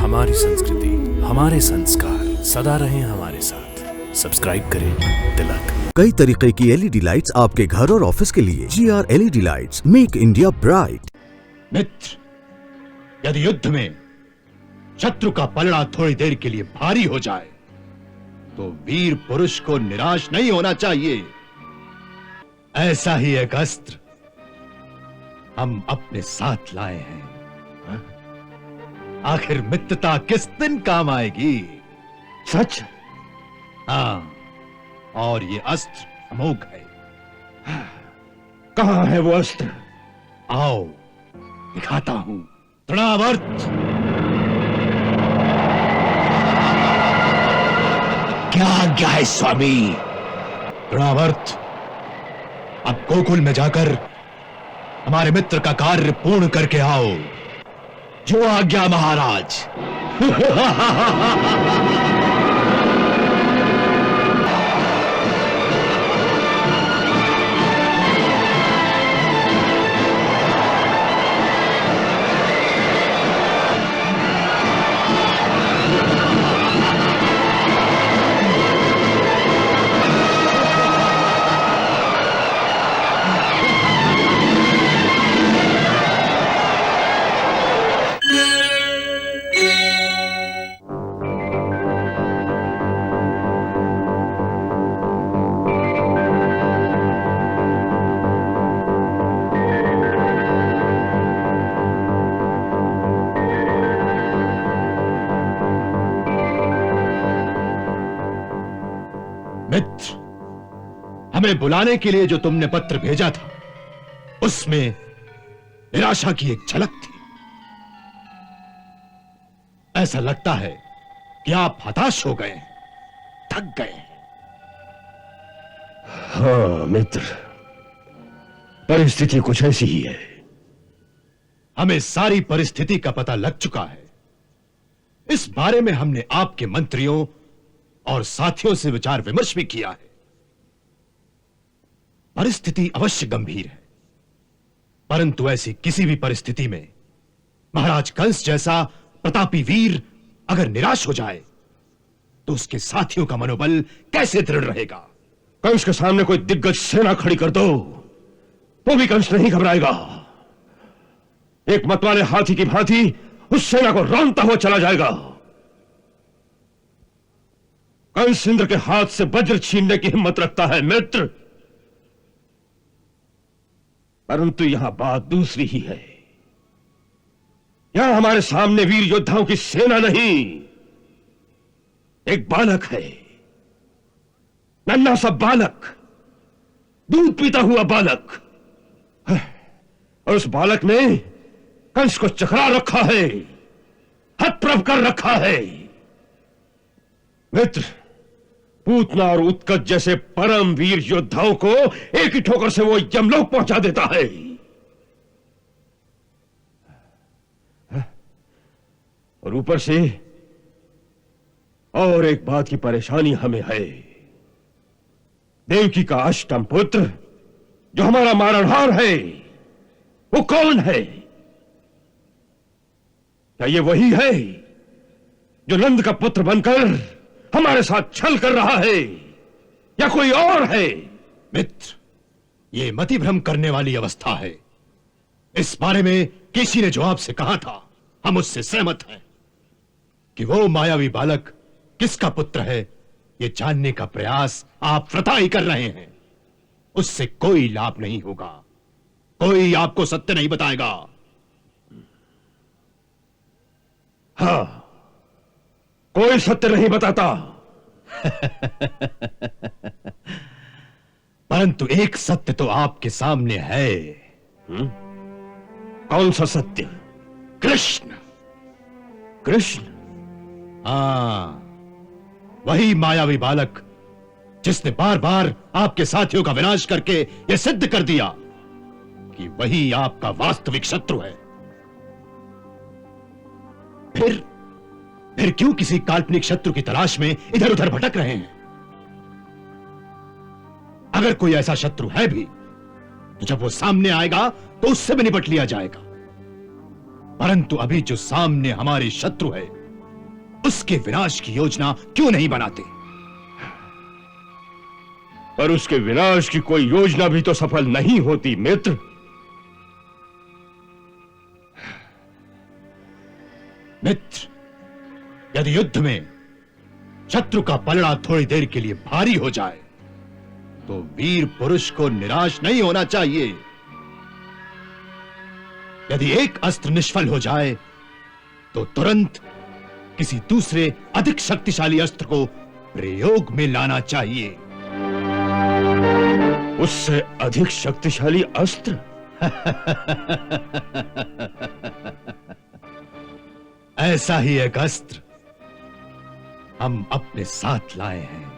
हमारी संस्कृति, हमारे संस्कार सदा रहें हमारे साथ। सब्सक्राइब करें तिलक। कई तरीके की एलईडी लाइट्स आपके घर और ऑफिस के लिए। GR LED lights, make India bright. मित्र, यदि युद्ध में शत्रु का पलड़ा थोड़ी देर के लिए भारी हो जाए तो वीर पुरुष को निराश नहीं होना चाहिए। ऐसा ही एक अस्त्र हम अपने साथ लाए हैं। आखिर मित्रता किस दिन काम आएगी? सच? हाँ, और ये अस्त्र अमोघ है। कहां है वो अस्त्र? आओ दिखाता हूं। तृणावर्त। क्या आज्ञा है स्वामी? तृणावर्त, अब गोकुल में जाकर हमारे मित्र का कार्य पूर्ण करके आओ। जो आज्ञा महाराज। मित्र, हमें बुलाने के लिए जो तुमने पत्र भेजा था उसमें निराशा की एक झलक थी। ऐसा लगता है कि आप हताश हो गए, थक गए। हाँ मित्र, परिस्थिति कुछ ऐसी ही है। हमें सारी परिस्थिति का पता लग चुका है। इस बारे में हमने आपके मंत्रियों और साथियों से विचार विमर्श भी किया है। परिस्थिति अवश्य गंभीर है, परंतु ऐसी किसी भी परिस्थिति में महाराज कंस जैसा प्रतापी वीर अगर निराश हो जाए तो उसके साथियों का मनोबल कैसे दृढ़ रहेगा? कंस के सामने कोई दिग्गज सेना खड़ी कर दो तो भी कंस नहीं घबराएगा। एक मतवाले हाथी की भांति उस सेना को रौंदता हुआ चला जाएगा। कंस इंद्र के हाथ से वज्र छीनने की हिम्मत रखता है मित्र, परंतु यहां बात दूसरी ही है। यहां हमारे सामने वीर योद्धाओं की सेना नहीं, एक बालक है, नन्हा सा बालक, दूध पीता हुआ बालक। और उस बालक ने कंस को चकरा रखा है, हतप्रभ कर रखा है। मित्र, पूतना और उत्कच जैसे परम वीर योद्धाओं को एक ही ठोकर से वो यमलोक पहुंचा देता है। और ऊपर से और एक बात की परेशानी हमें है। देवकी का अष्टम पुत्र जो हमारा मारणहार है, वो कौन है? क्या ये वही है जो नंद का पुत्र बनकर हमारे साथ छल कर रहा है, या कोई और है? मित्र, ये मतिभ्रम करने वाली अवस्था है। इस बारे में केशी ने जो आपसे कहा था, हम उससे सहमत हैं कि वो मायावी बालक किसका पुत्र है, ये जानने का प्रयास आप वृथा ही कर रहे हैं। उससे कोई लाभ नहीं होगा, कोई आपको सत्य नहीं बताएगा। हां, कोई सत्य नहीं बताता। परंतु एक सत्य तो आपके सामने है। कौन सा सत्य? कृष्ण। कृष्ण? हां, वही मायावी बालक जिसने बार बार आपके साथियों का विनाश करके यह सिद्ध कर दिया कि वही आपका वास्तविक शत्रु है। फिर क्यों किसी काल्पनिक शत्रु की तलाश में इधर उधर भटक रहे हैं? अगर कोई ऐसा शत्रु है भी तो जब वो सामने आएगा तो उससे भी निपट लिया जाएगा। परंतु अभी जो सामने हमारे शत्रु है उसके विनाश की योजना क्यों नहीं बनाते? पर उसके विनाश की कोई योजना भी तो सफल नहीं होती मित्र। मित्र, यदि युद्ध में शत्रु का पलड़ा थोड़ी देर के लिए भारी हो जाए तो वीर पुरुष को निराश नहीं होना चाहिए। यदि एक अस्त्र निष्फल हो जाए तो तुरंत किसी दूसरे अधिक शक्तिशाली अस्त्र को प्रयोग में लाना चाहिए। उससे अधिक शक्तिशाली अस्त्र? ऐसा ही एक अस्त्र हम अपने साथ लाए हैं।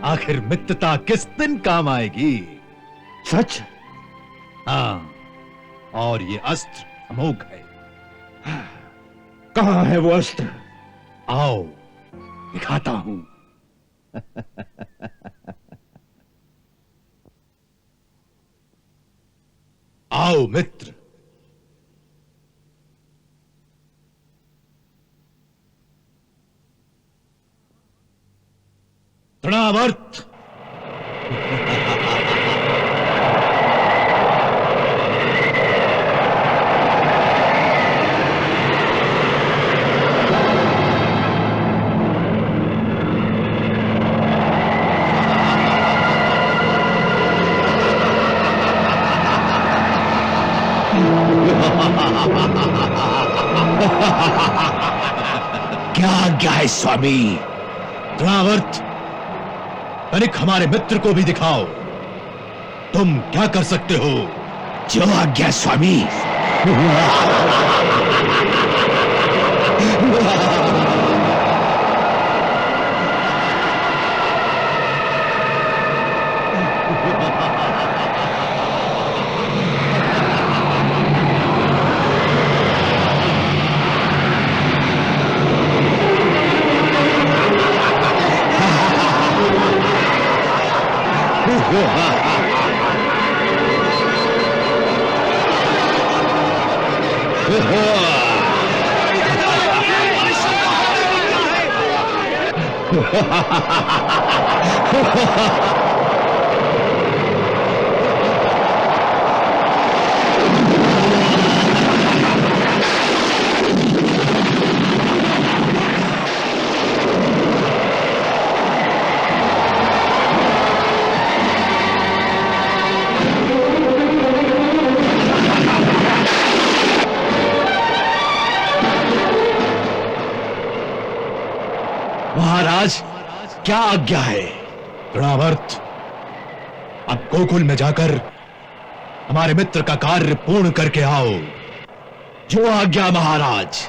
आखिर मित्रता किस दिन काम आएगी? सच? हाँ, और ये अस्त्र अमोघ है। कहां है वो अस्त्र? आओ दिखाता हूं। आओ मित्र। तृणावर्त। क्या आज्ञा है स्वामी? तृणावर्त, तनिक हमारे मित्र को भी दिखाओ, तुम क्या कर सकते हो। जो आज्ञा स्वामी। महाराज, क्या आज्ञा है? तृणावर्त, अब गोकुल में जाकर हमारे मित्र का कार्य पूर्ण करके आओ। जो आज्ञा महाराज।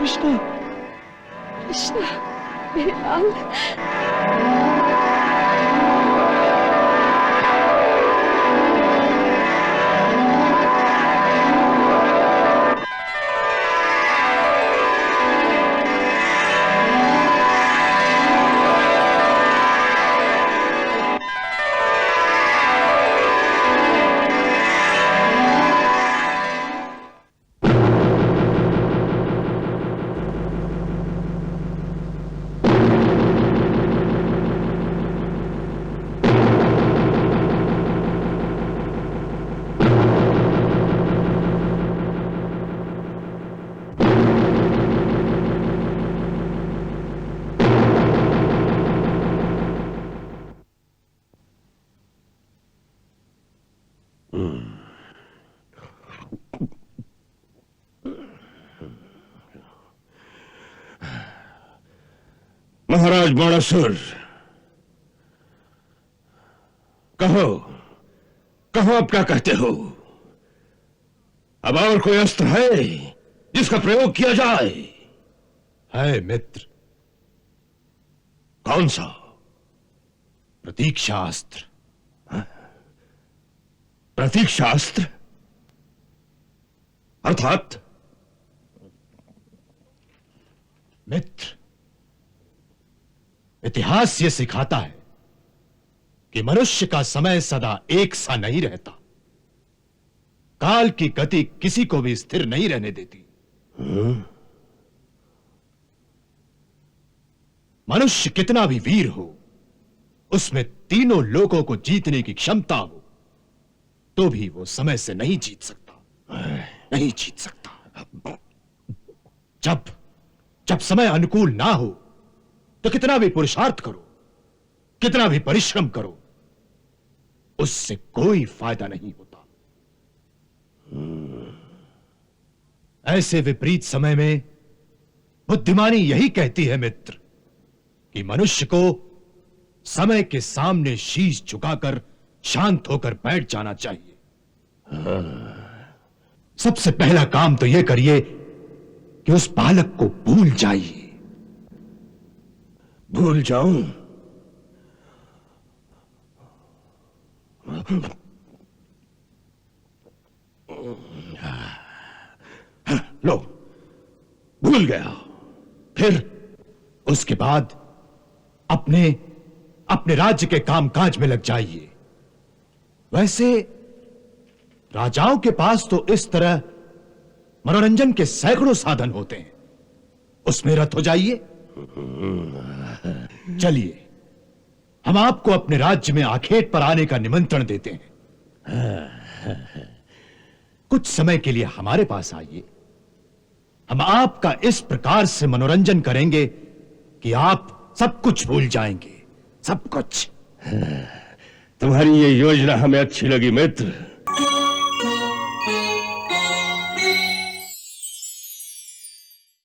Krishna, Krishna, beni al. महाराज बाणासुर, कहो कहो, अब क्या कहते हो? अब और कोई अस्त्र है जिसका प्रयोग किया जाए? है मित्र। कौन सा? प्रतीक्षास्त्र। प्रतीक्षास्त्र अर्थात? मित्र, इतिहास यह सिखाता है कि मनुष्य का समय सदा एक सा नहीं रहता। काल की गति किसी को भी स्थिर नहीं रहने देती। मनुष्य कितना भी वीर हो, उसमें तीनों लोगों को जीतने की क्षमता हो, तो भी वो समय से नहीं जीत सकता, नहीं जीत सकता। जब जब समय अनुकूल ना हो तो कितना भी पुरुषार्थ करो, कितना भी परिश्रम करो, उससे कोई फायदा नहीं होता। ऐसे विपरीत समय में बुद्धिमानी यही कहती है मित्र कि मनुष्य को समय के सामने शीश झुकाकर शांत होकर बैठ जाना चाहिए। सबसे पहला काम तो यह करिए कि उस बालक को भूल जाइए। भूल जाऊं? लो, भूल गया। फिर उसके बाद अपने अपने राज्य के कामकाज में लग जाइए। वैसे राजाओं के पास तो इस तरह मनोरंजन के सैकड़ों साधन होते हैं, उसमें रत हो जाइए। चलिए, हम आपको अपने राज्य में आखेट पर आने का निमंत्रण देते हैं। कुछ समय के लिए हमारे पास आइए। हम आपका इस प्रकार से मनोरंजन करेंगे कि आप सब कुछ भूल जाएंगे, सब कुछ। तुम्हारी ये योजना हमें अच्छी लगी मित्र।